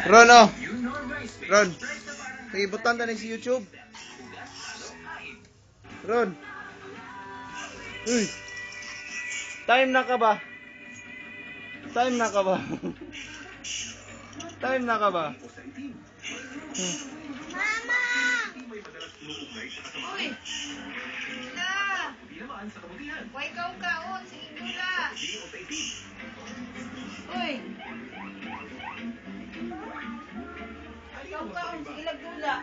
Ron, oh. Ron. Sige, butan ta na si YouTube. Ron. Uy. Time na ka ba? Time na ka ba? Time na ka ba? Mama! Uy! Na! Huwag ikaw kaon sa igula! Uy! Ikaw kaon sa ilagula!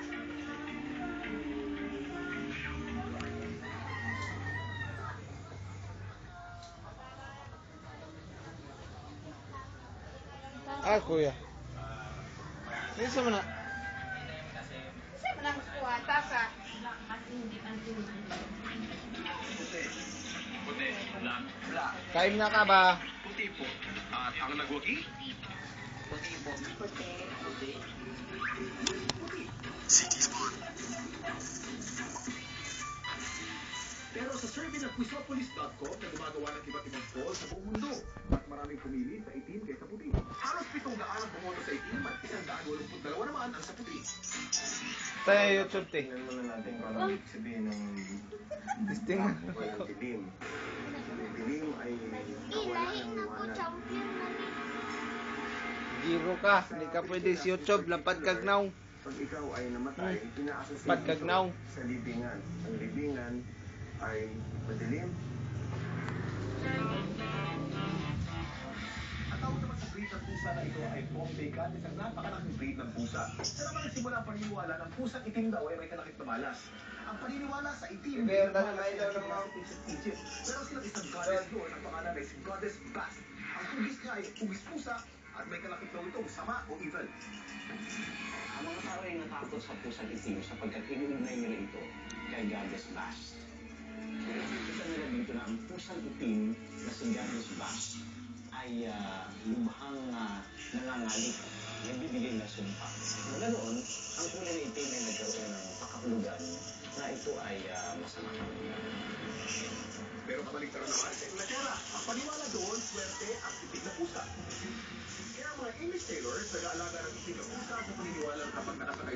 Ah, kuya. Isa mo na. Isa mo lang kuwata ka. Time na ka ba? Puti po. At ang nagwagi? Puti po. Puti. Pero sa survey ng Quizopolis.com na gumagawa ng iba't ibang poll sa buong mundo, mas maraming pumili sa itim kaysa puti. Halos 700 ang bumoto sa itim at 182 naman ang sa puti. Tayo YouTube, te. Tingnan muna natin kung ano ibig sabihin ng Testing. walang dilim. Dilim ay kawalan ng liwanag. Giro ka. Hindi ka pwede si YouTube. Lapad kagnaw. Pag ikaw ay namatay, ina-associate Pagkagnaw. ito sa libingan. Ang libingan ay madilim. Ang tawag naman sa breed ng pusa na ito ay Bombay Cat, isang napakalaking breed ng pusa. Sa naman nagsimula ang paniniwala ng pusang itim daw ay may kalakip na malas. Ang paniniwala sa itim Pero na naman daw ng mga Egypt. Pero silang isang goddess doon, ang pangalan ay si Goddess Bast. Ang hugis niya ay hugis pusa at may kalakip daw itong sama o evil. Ang mga tao ay natakot sa pusang itim sapagkat inuugnay nila ito kay Goddess Bast. Kita nila dito na ang pusang itim na si Goddess Bast ay lubhang nangangalit, nagbibigay na sumpa. Mula noon, ang kulay na itim ay nagkaroon ng pakahulugan na ito ay masama. Pero kabaligtaran naman sa Inglaterra, ang paniwala doon, swerte ang itim na pusa. Kaya ang mga English sailors nag-aalaga ng itim na pusa sa paniniwala na kapag nakasakay